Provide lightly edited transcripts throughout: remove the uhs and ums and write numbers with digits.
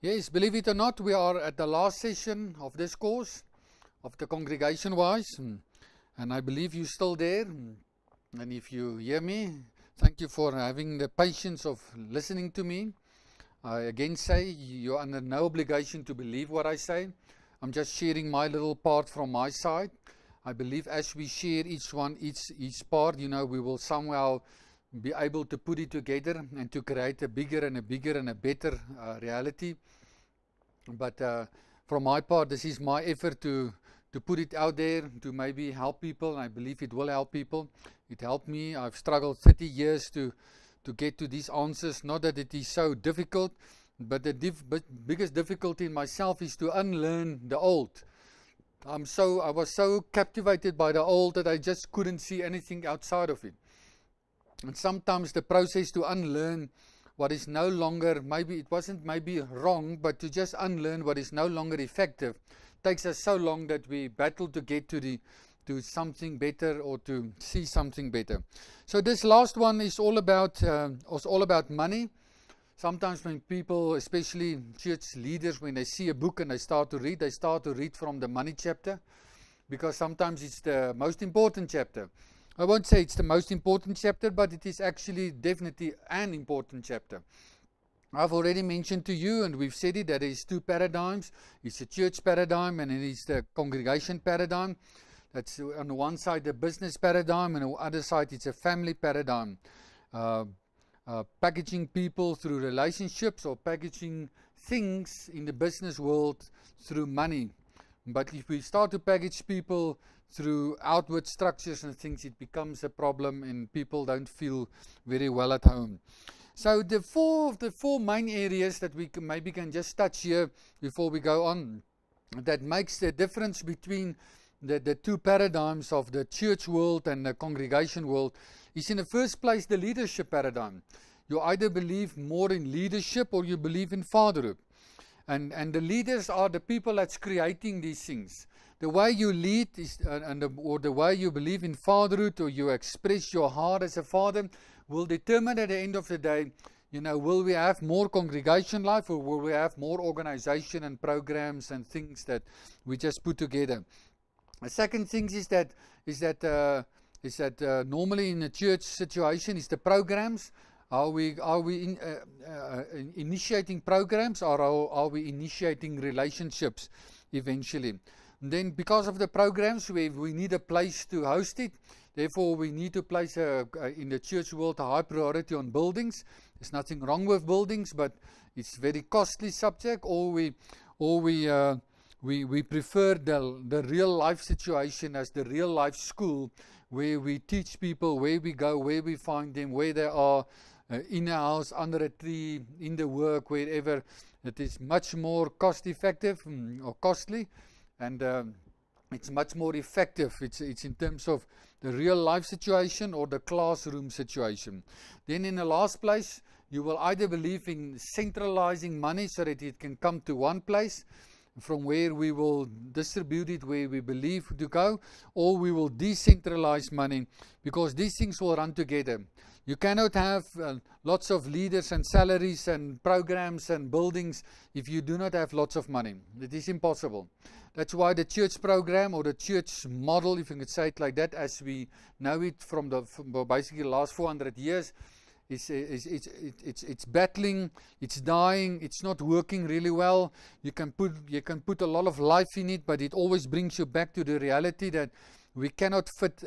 Yes, believe it or not, we are at the last session of this course of the congregation-wise, and I believe you're still there. And if you hear me, thank you for having the patience of listening to me. I again say you're under no obligation to believe what I say. I'm just sharing my little part from my side. I believe as we share each part, we will somehow be able to put it together and to create a bigger and a better reality. But from my part, this is my effort to put it out there, to maybe help people, and I believe it will help people. It helped me. I've struggled 30 years to get to these answers. Not that it is so difficult, but the biggest difficulty in myself is to unlearn the old. I was so captivated by the old that I just couldn't see anything outside of it. And sometimes the process to unlearn what is no longer, maybe it wasn't wrong, but to just unlearn what is no longer effective takes us so long that we battle to get to something better or to see something better. So this last one is all about money. Sometimes when people, especially church leaders, when they see a book and they start to read from the money chapter, because sometimes it's the most important chapter. I won't say it's the most important chapter, but it is actually definitely an important chapter. I've already mentioned to you, and we've said it, that there is two paradigms. It's a church paradigm and it is the congregation paradigm. That's on the one side the business paradigm, and on the other side it's a family paradigm. Packaging people through relationships or packaging things in the business world through money. But if we start to package people through outward structures and things, it becomes a problem and people don't feel very well at home. So the four main areas that we can just touch here before we go on, that makes the difference between the two paradigms of the church world and the congregation world is, in the first place, the leadership paradigm. You either believe more in leadership or you believe in fatherhood. And the leaders are the people that's creating these things. The way you lead is, or the way you believe in fatherhood, or you express your heart as a father, will determine at the end of the day, will we have more congregation life, or will we have more organization and programs and things that we just put together. The second thing is that normally in a church situation is the programs. Are we initiating programs, or are we initiating relationships eventually? And then because of the programs, we need a place to host it. Therefore, we need to place in the church world a high priority on buildings. There's nothing wrong with buildings, but it's a very costly subject. Or we prefer the real life situation as the real life school, where we teach people where we go, where we find them, where they are, in a house, under a tree, in the work, wherever. It is much more cost effective or costly, and it's much more effective. It's in terms of the real life situation or the classroom situation. Then in the last place, you will either believe in centralizing money so that it can come to one place, from where we will distribute it where we believe to go, or we will decentralize money, because these things will run together. You cannot have lots of leaders and salaries and programs and buildings if you do not have lots of money. It is impossible. That's why the church program, or the church model, if you could say it like that, as we know it from basically the last 400 years, it's battling, it's dying, it's not working really well. You can put a lot of life in it, but it always brings you back to the reality that we cannot fit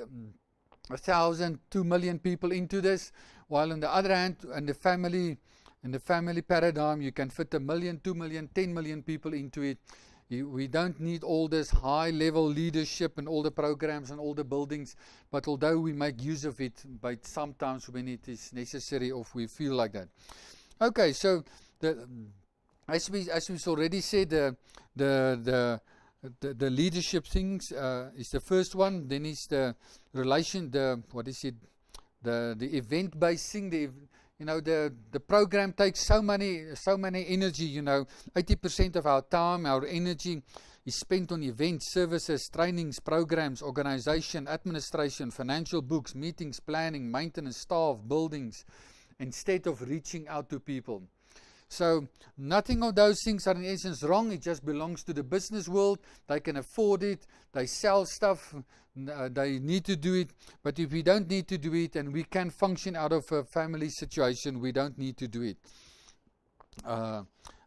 1,000, 2 million people into this, while on the other hand, in the family paradigm, you can fit 1 million, 2 million, 10 million people into it. We don't need all this high level leadership and all the programs and all the buildings, but although we make use of it, but sometimes when it is necessary, or if we feel like that. Okay, so as we've already said, the leadership things is the first one. Then is the relation, the event-based thing. The program takes so many energy. 80% of our time, our energy is spent on events, services, trainings, programs, organization, administration, financial books, meetings, planning, maintenance, staff, buildings, instead of reaching out to people. So nothing of those things are in essence wrong. It just belongs to the business world. They can afford it. They sell stuff. They need to do it. But if we don't need to do it and we can function out of a family situation, we don't need to do it.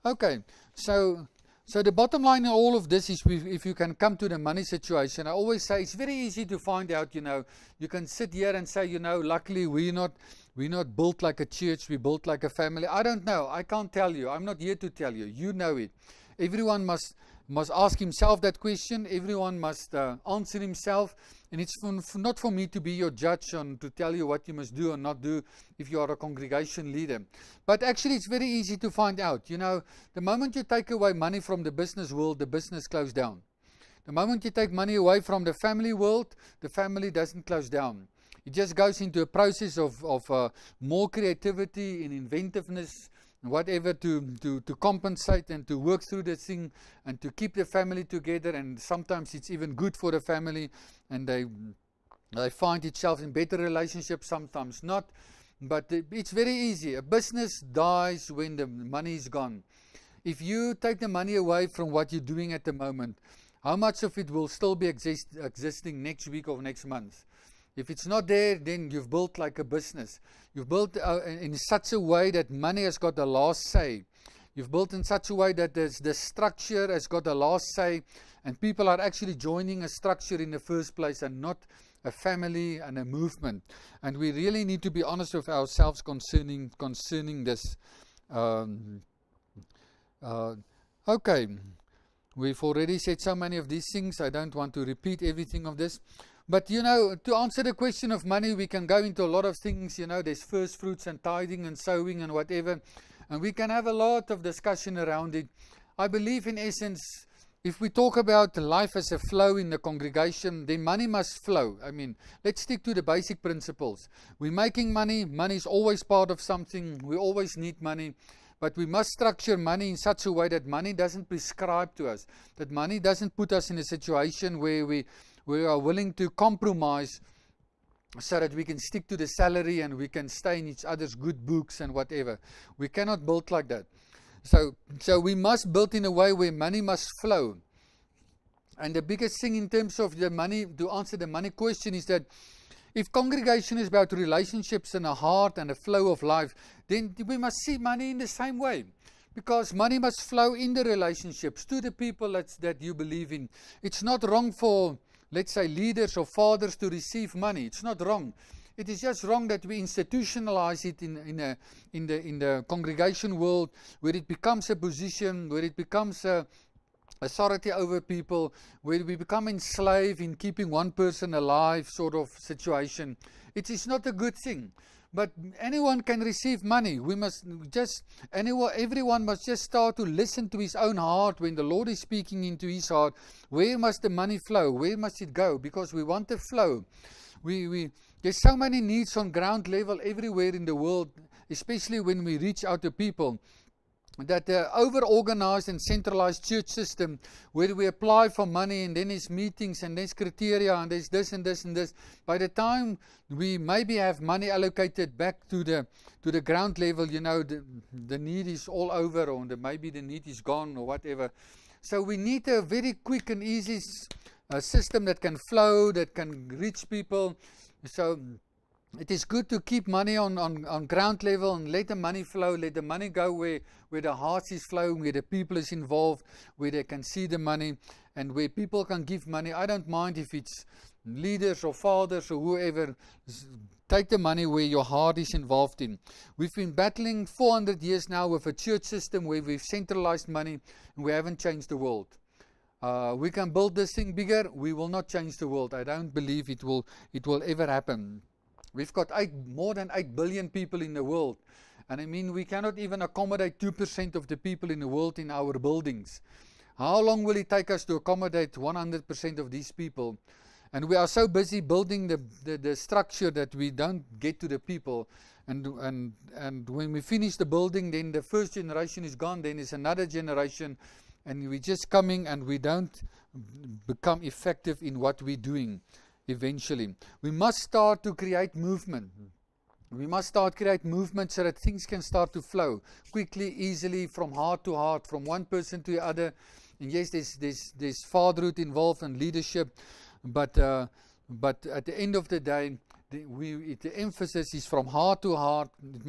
Okay, so the bottom line in all of this is if you can come to the money situation, I always say it's very easy to find out, you can sit here and say, luckily we're not built like a church, we're built like a family. I don't know. I can't tell you. I'm not here to tell you. You know it. Everyone must ask himself that question. Everyone must answer himself. And it's not for me to be your judge and to tell you what you must do or not do if you are a congregation leader. But actually, it's very easy to find out. The moment you take away money from the business world, the business closes down. The moment you take money away from the family world, the family doesn't close down. It just goes into a process of more creativity and inventiveness, whatever, to compensate and to work through the thing and to keep the family together. And sometimes it's even good for the family, and they find itself in better relationships, sometimes not. But it's very easy. A business dies when the money is gone. If you take the money away from what you're doing at the moment, how much of it will still be existing next week or next month? If it's not there, then you've built like a business. You've built in such a way that money has got the last say. You've built in such a way that the structure has got the last say, and people are actually joining a structure in the first place and not a family and a movement. And we really need to be honest with ourselves concerning this. Okay, we've already said so many of these things. I don't want to repeat everything of this. But, to answer the question of money, we can go into a lot of things. There's first fruits and tithing and sowing and whatever. And we can have a lot of discussion around it. I believe, in essence, if we talk about life as a flow in the congregation, then money must flow. I mean, let's stick to the basic principles. We're making money. Money is always part of something. We always need money. But we must structure money in such a way that money doesn't prescribe to us. That money doesn't put us in a situation where we are willing to compromise so that we can stick to the salary and we can stay in each other's good books and whatever. We cannot build like that. So we must build in a way where money must flow. And the biggest thing in terms of the money, to answer the money question, is that if congregation is about relationships and a heart and a flow of life, then we must see money in the same way. Because money must flow in the relationships to the people that you believe in. It's not wrong for, let's say, leaders or fathers to receive money. It's not wrong. It is just wrong that we institutionalize it in the congregation world, where it becomes a position, where it becomes a authority over people, where we become enslaved in keeping one person alive sort of situation. It is not a good thing. But anyone can receive money. Everyone must just start to listen to his own heart when the Lord is speaking into his heart. Where must the money flow? Where must it go? Because we want the flow. There's so many needs on ground level everywhere in the world, especially when we reach out to people, that the over-organized and centralized church system, where we apply for money and then there's meetings and there's criteria and there's this and this and this. By the time we maybe have money allocated back to the ground level, the need is all over, or maybe the need is gone or whatever. So we need a very quick and easy system that can flow, that can reach people. So it is good to keep money on ground level and let the money flow, let the money go where the heart is flowing, where the people is involved, where they can see the money, and where people can give money. I don't mind if it's leaders or fathers or whoever. Take the money where your heart is involved in. We've been battling 400 years now with a church system where we've centralized money and we haven't changed the world. We can build this thing bigger. We will not change the world. I don't believe it will ever happen. We've got more than 8 billion people in the world. And I mean, we cannot even accommodate 2% of the people in the world in our buildings. How long will it take us to accommodate 100% of these people? And we are so busy building the structure that we don't get to the people. And when we finish the building, then the first generation is gone, then it's another generation. And we're just coming and we don't become effective in what we're doing. Eventually, we must start to create movement. We must start create movements so that things can start to flow quickly, easily, from heart to heart, from one person to the other. And yes, there's fatherhood involved and leadership, but at the end of the day, the emphasis is from heart to heart. It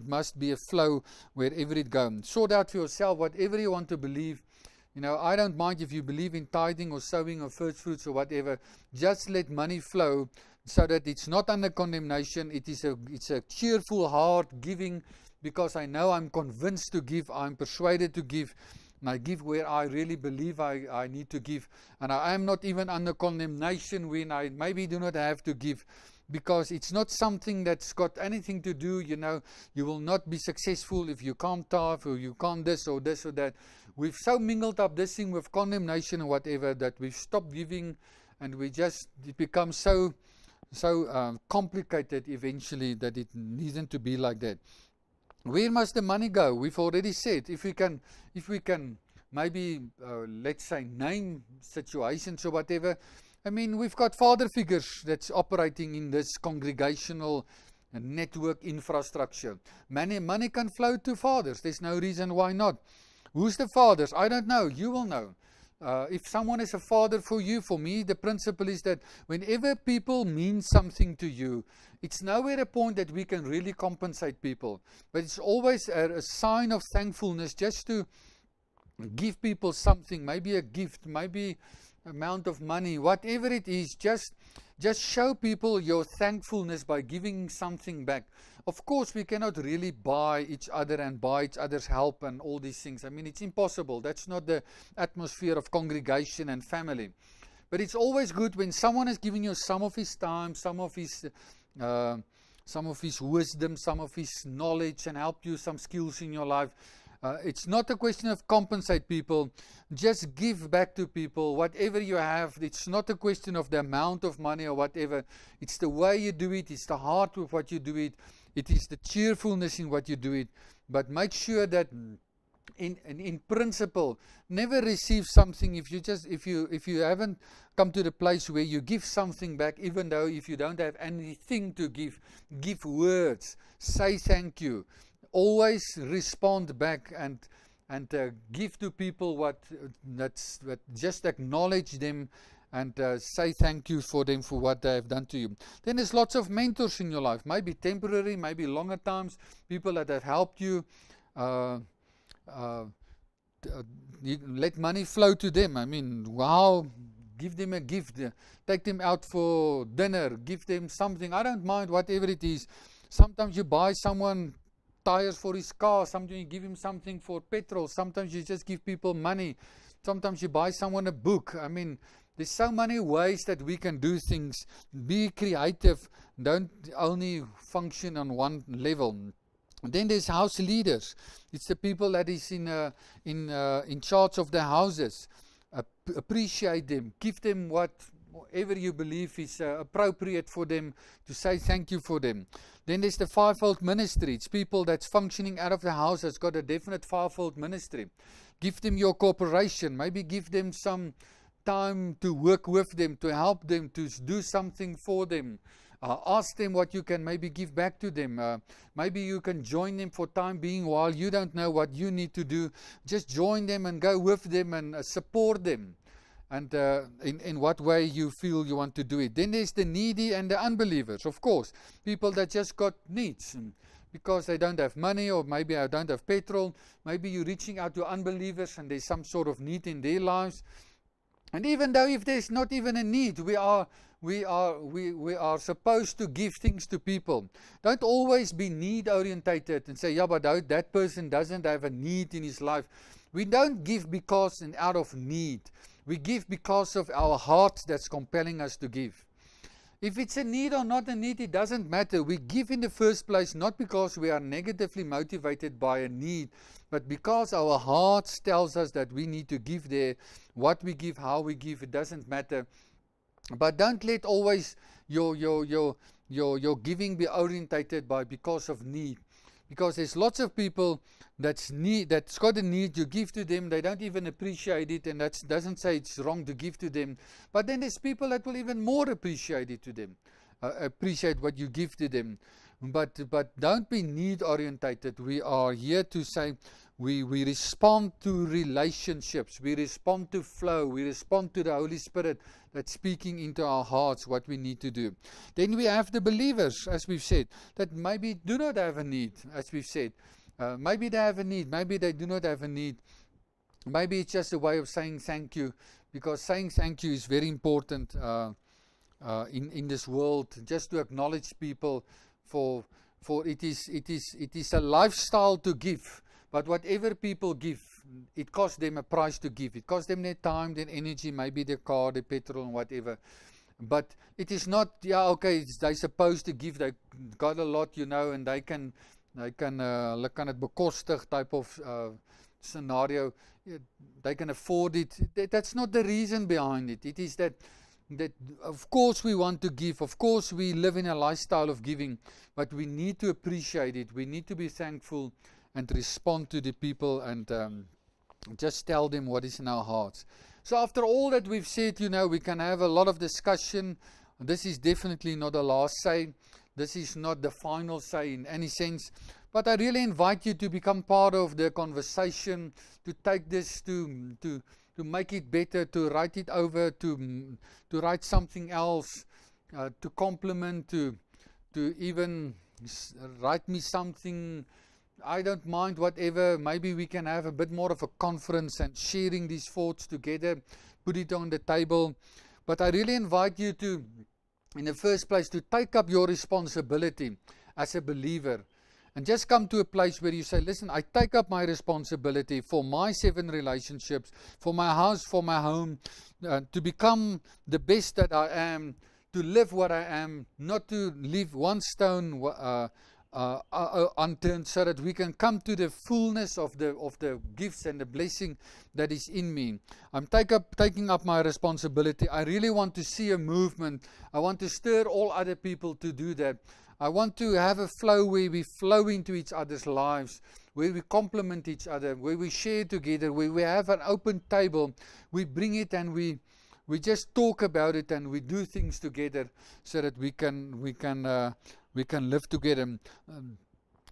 must be a flow wherever it goes. Sort out for yourself whatever you want to believe. I don't mind if you believe in tithing or sowing or first fruits or whatever. Just let money flow so that it's not under condemnation. It's a cheerful heart giving, because I know I'm convinced to give. I'm persuaded to give. And I give where I really believe I need to give. And I am not even under condemnation when I maybe do not have to give, because it's not something that's got anything to do, you will not be successful if you can't tithe, or you can't this or that. We've so mingled up this thing with condemnation or whatever that we've stopped giving, and it becomes so complicated eventually that it needn't to be like that. Where must the money go? We've already said, if we can maybe, let's say, name situations or whatever. I mean, we've got father figures that's operating in this congregational network infrastructure. Money can flow to fathers. There's no reason why not. Who's the fathers? I don't know. You will know. If someone is a father for you, for me, the principle is that whenever people mean something to you, it's nowhere a point that we can really compensate people. But it's always a sign of thankfulness just to give people something, maybe a gift, maybe amount of money, whatever it is. Just show people your thankfulness by giving something back. Of course, we cannot really buy each other and buy each other's help and all these things. I mean, it's impossible. That's not the atmosphere of congregation and family. But it's always good when someone is giving you some of his time, some of his wisdom, some of his knowledge, and help you some skills in your life. It's not a question of compensate people. Just give back to people whatever you have. It's not a question of the amount of money or whatever. It's the way you do it. It's the heart with what you do it. It is the cheerfulness in what you do it. But make sure that in principle, never receive something if you haven't come to the place where you give something back, even though if you don't have anything to give words, say thank you. Always respond back and give to people just acknowledge them and say thank you for them for what they have done to you. Then there's lots of mentors in your life, maybe temporary, maybe longer times, people that have helped you. Let money flow to them. I mean, wow, give them a gift, take them out for dinner, give them something. I don't mind whatever it is. Sometimes you buy someone tires for his car, sometimes you give him something for petrol, sometimes you just give people money, sometimes you buy someone a book. I mean, there's so many ways that we can do things. Be creative, don't only function on one level. Then there's house leaders. It's the people that is in charge of the houses. Appreciate them, give them whatever you believe is appropriate for them, to say thank you for them. Then there's the fivefold ministry. It's people that's functioning out of the house that's got a definite fivefold ministry. Give them your cooperation. Maybe give them some time to work with them, to help them, to do something for them. Ask them what you can maybe give back to them. Maybe you can join them for time being while you don't know what you need to do. Just join them and go with them and support them. And in what way you feel you want to do it. Then there's the needy and the unbelievers, of course. People that just got needs because they don't have money, or maybe I don't have petrol. Maybe you're reaching out to unbelievers and there's some sort of need in their lives. And even though if there's not even a need, we are supposed to give things to people. Don't always be need orientated and say, yeah, but that person doesn't have a need in his life. We don't give because and out of need. We give because of our heart that's compelling us to give. If it's a need or not a need, it doesn't matter. We give in the first place not because we are negatively motivated by a need, but because our hearts tells us that we need to give there. What we give, how we give, it doesn't matter. But don't let always your giving be orientated by because of need. Because there's lots of people that's got a need, you give to them, they don't even appreciate it, and that doesn't say it's wrong to give to them. But then there's people that will even more appreciate it to them, appreciate what you give to them. but don't be need orientated. We are here to say we respond to relationships, we respond to flow, we respond to the Holy Spirit that's speaking into our hearts what we need to do. Then we have the believers, as we've said, that maybe do not have a need, as we've said. Maybe they have a need, maybe they do not have a need. Maybe it's just a way of saying thank you, because saying thank you is very important in this world, just to acknowledge people for it is a lifestyle to give. But whatever people give, it costs them a price to give. It costs them their time, their energy, maybe their car, their petrol, and whatever. But it is not, yeah, okay, they're supposed to give. They got a lot, and they can it bekostig type of scenario. They can afford it. That's not the reason behind it. It is that of course we want to give. Of course we live in a lifestyle of giving, but we need to appreciate it. We need to be thankful and respond to the people and just tell them what is in our hearts. So after all that we've said, we can have a lot of discussion. This is definitely not the last say. This is not the final say in any sense. But I really invite you to become part of the conversation, to take this to make it better, to write it over, to write something else, to compliment, to even write me something. I don't mind, whatever. Maybe we can have a bit more of a conference and sharing these thoughts together, put it on the table. But I really invite you to, in the first place, to take up your responsibility as a believer. And just come to a place where you say, listen, I take up my responsibility for my 7 relationships, for my house, for my home, to become the best that I am, to live what I am, not to leave one stone unturned, so that we can come to the fullness of the gifts and the blessing that is in me. I'm taking up my responsibility. I really want to see a movement. I want to stir all other people to do that. I want to have a flow where we flow into each other's lives, where we complement each other, where we share together, where we have an open table. We bring it and we just talk about it, and we do things together so that we can live together.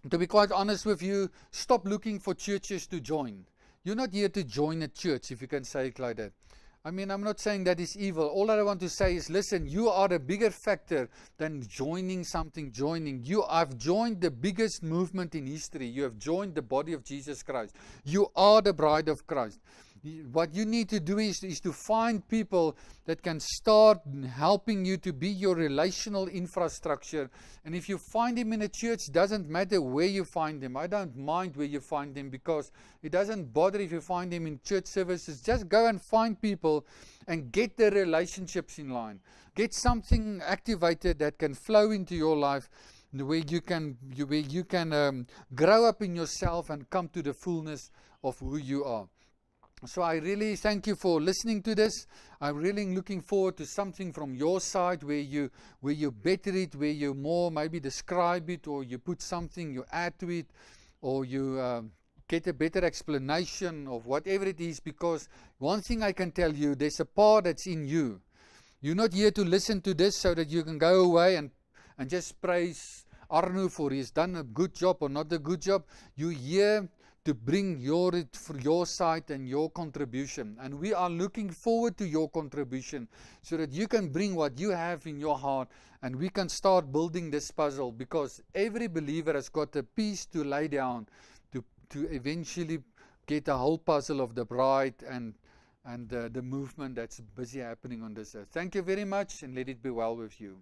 To be quite honest with you, stop looking for churches to join. You're not here to join a church, if you can say it like that. I mean, I'm not saying that is evil. All that I want to say is, listen, you are a bigger factor than joining something. You have joined the biggest movement in history. You have joined the body of Jesus Christ. You are the bride of Christ. What you need to do is to find people that can start helping you to be your relational infrastructure. And if you find them in a church, doesn't matter where you find them. I don't mind where you find them, because it doesn't bother if you find them in church services. Just go and find people and get the relationships in line. Get something activated that can flow into your life, where you can grow up in yourself and come to the fullness of who you are. So I really thank you for listening to this. I'm really looking forward to something from your side where you better it, where you more maybe describe it, or you put something, you add to it, or you get a better explanation of whatever it is. Because one thing I can tell you, there's a part that's in you. You're not here to listen to this so that you can go away and just praise Arno for he's done a good job or not a good job. You're here to bring your side and your contribution. And we are looking forward to your contribution so that you can bring what you have in your heart, and we can start building this puzzle, because every believer has got a piece to lay down to eventually get a whole puzzle of the bride and the movement that's busy happening on this earth. Thank you very much, and let it be well with you.